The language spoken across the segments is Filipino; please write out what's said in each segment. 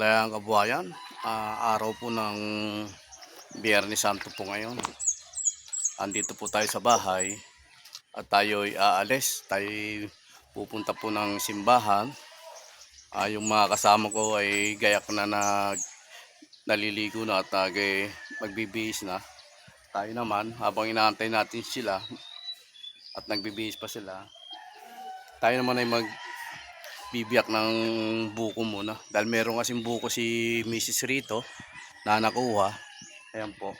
Kalayaan kabuhayan, araw po ng Biyernes Santo po ngayon. Andito po tayo sa bahay at tayo'y aalis. Tayo'y pupunta po ng simbahan. Yung mga kasama ko ay gayak na naliligo na at magbibihis na. Tayo naman, habang inaantay natin sila at nagbibihis pa sila, tayo naman ay magbibiyak ng buko muna. Dahil meron kasing buko si Mrs. Rito na nakuha. Ayan po.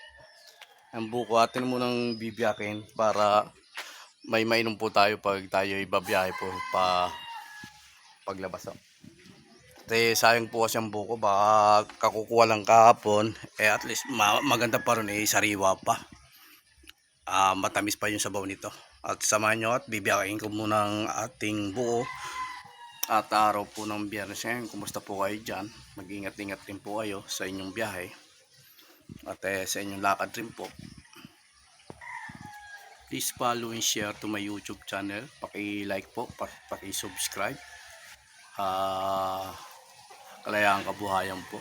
Ang buko atin munang bibiyakin para may mainom po tayo pag tayo ibabiyahe po paglabas. Kasi sayang po kasi ang buko, baka kakukuha lang kahapon, at least maganda pa rin, sariwa pa. Matamis pa yung sabaw nito. At samahan nyo at bibiyakin ko muna ang ating buko. At araw po ng Biyernes ngayon, kumusta po kayo dyan? Mag-ingat-ingat din po kayo sa inyong biyahe. At sa inyong lakad rin po. Please follow and share to my YouTube channel. Paki-like po, paki-subscribe. Kalayaan kabuhayan po.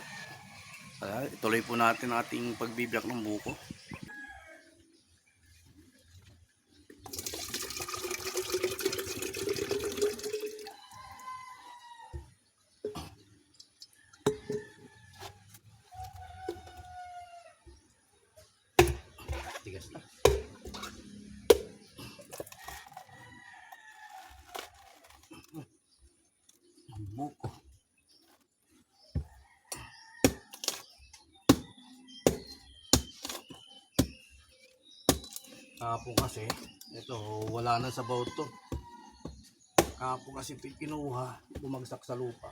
Ituloy po natin ating pagbibiyak ng buko. Tigas na. Ang buko. Kahapon kasi, ito, wala na sa sabaw to. Kahapon kasi kinuha, bumagsak sa lupa.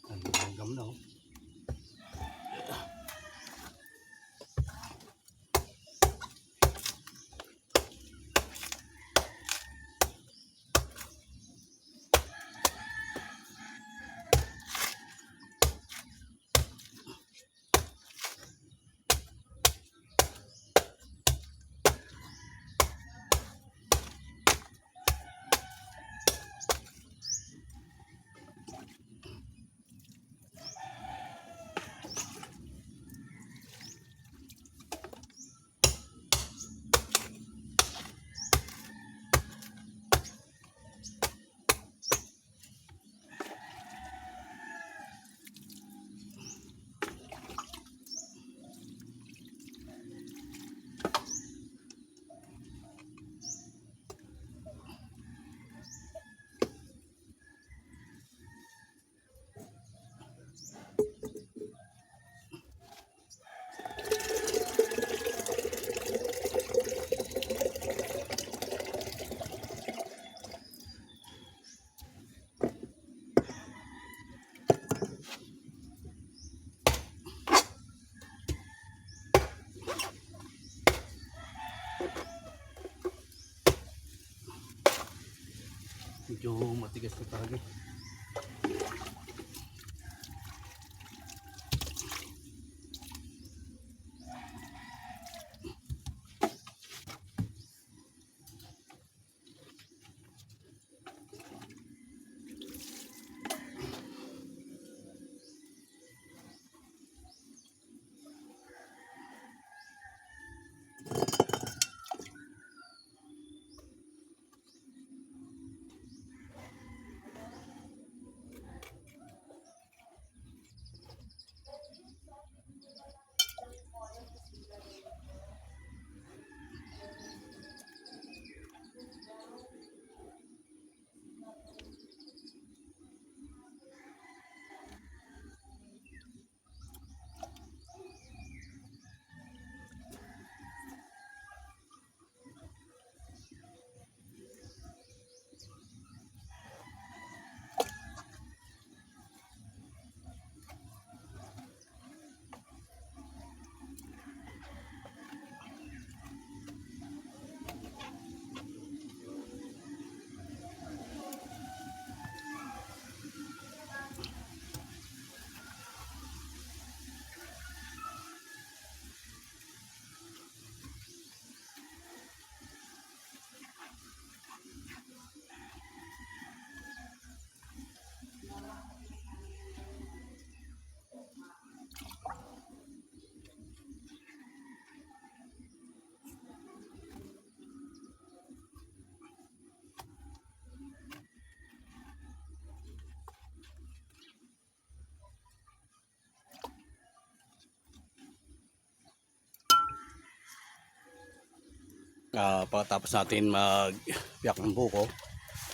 Ang langgam na, oh. Medyo matigas na talaga. Pagkatapos natin magbiyak ng buko,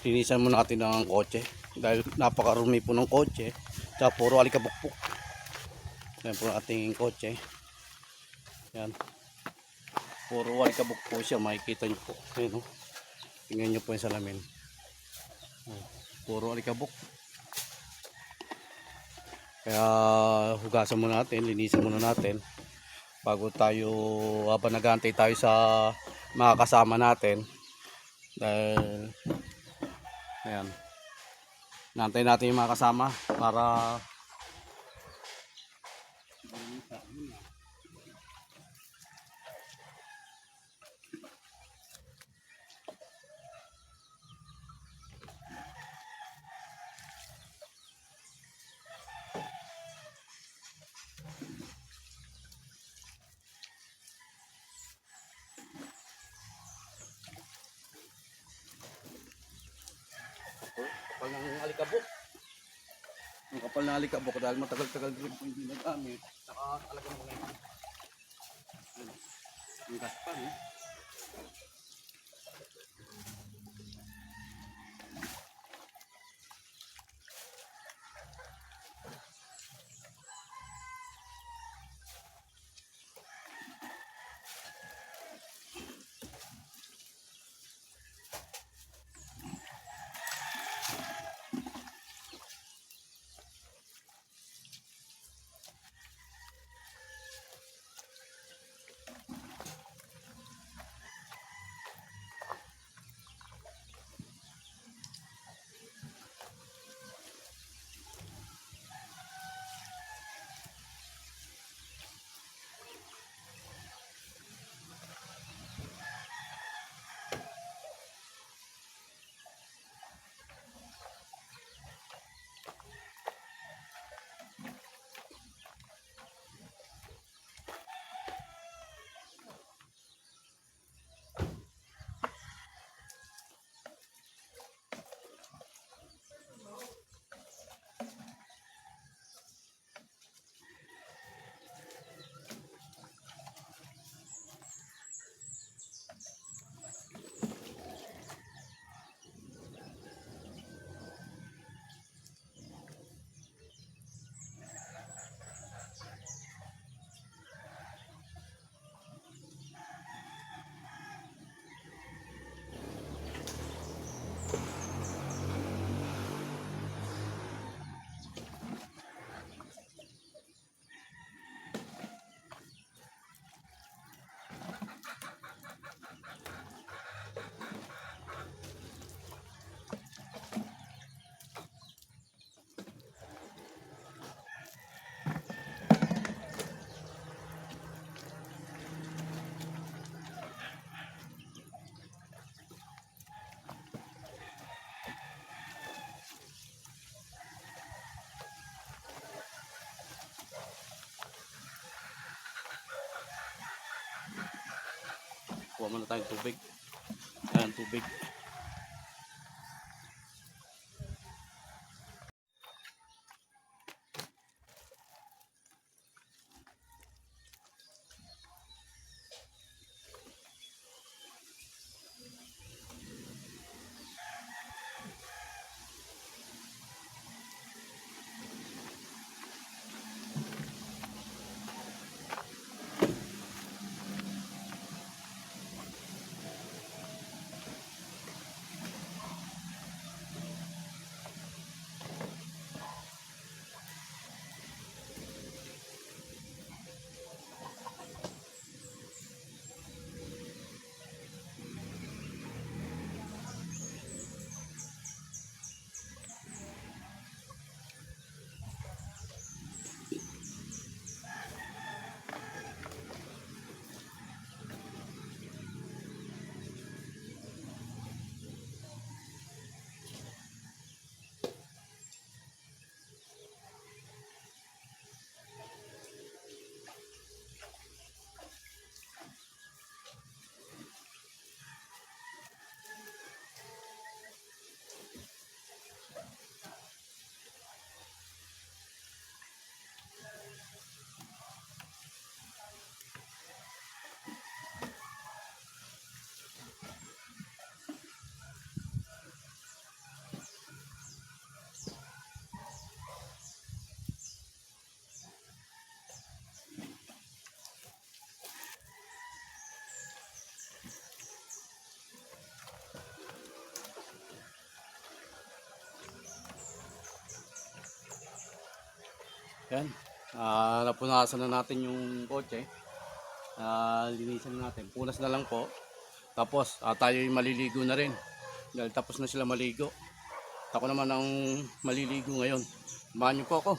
linisan muna natin ang kotse dahil napakarumi po ng kotse, tsaka puro alikabukbuk. Yan po ang ating kotse. Yan, puro alikabok po siya, makikita nyo po. Ayan, oh. Tingnan nyo po yung salamin, puro alikabok. Kaya hugasan muna natin, linisan muna natin bago tayo, habang nag-aantay tayo sa mga kasama natin. Dahil ayan, naantay natin yung mga kasama para kapal ng alikabok. Ang kapal ng alikabok dahil matagal-tagal din po hindi nagamit. Saka talagang mga yung gaspang, eh. Kuha muna tayong tubig. Ayan, tubig. Yan. Napunasan na natin yung kotse. Linisan na natin. Punas na lang po. Tapos tayo maliligo na rin. Dahil tapos na sila maligo. Ako naman ang maliligo ngayon. Samahan niyo po ako.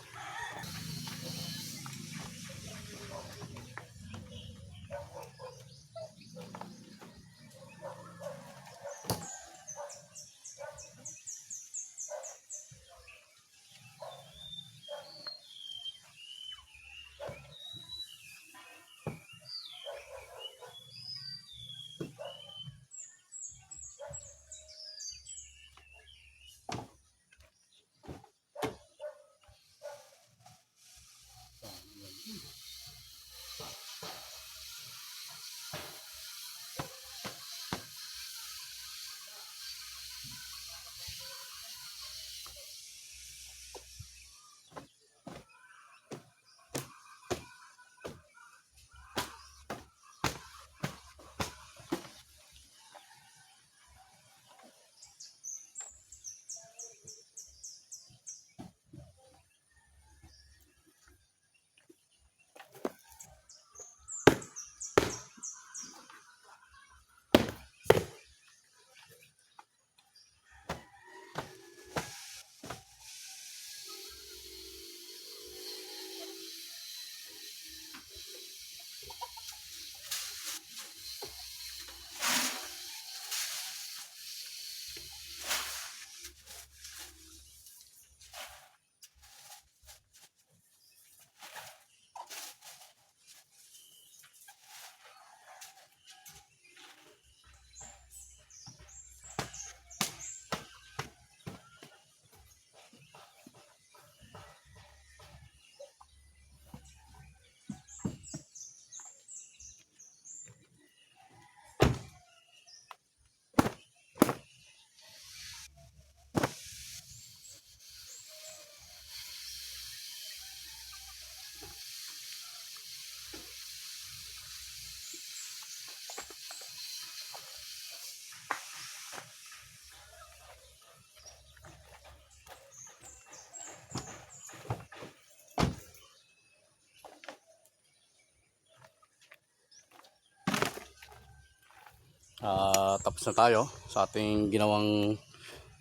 Tapos na tayo sa ating ginawang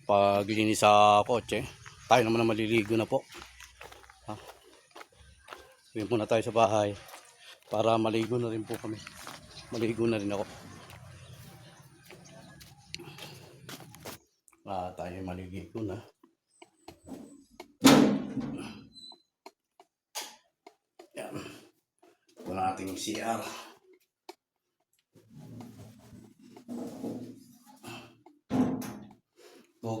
paglinis sa kotse. Tayo naman na maliligo na po. Uwi muna tayo sa bahay para maligo na rin po kami. Maligo na rin ako. Tayo maliligo na. Yan. Ito na ating CR.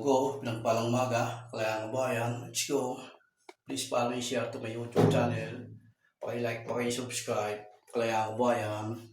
Go, pinagpalang maga, Kalayaan Bayan, let's go. Please follow and share to my YouTube channel. Paki-like, paki-subscribe, Kalayaan Bayan.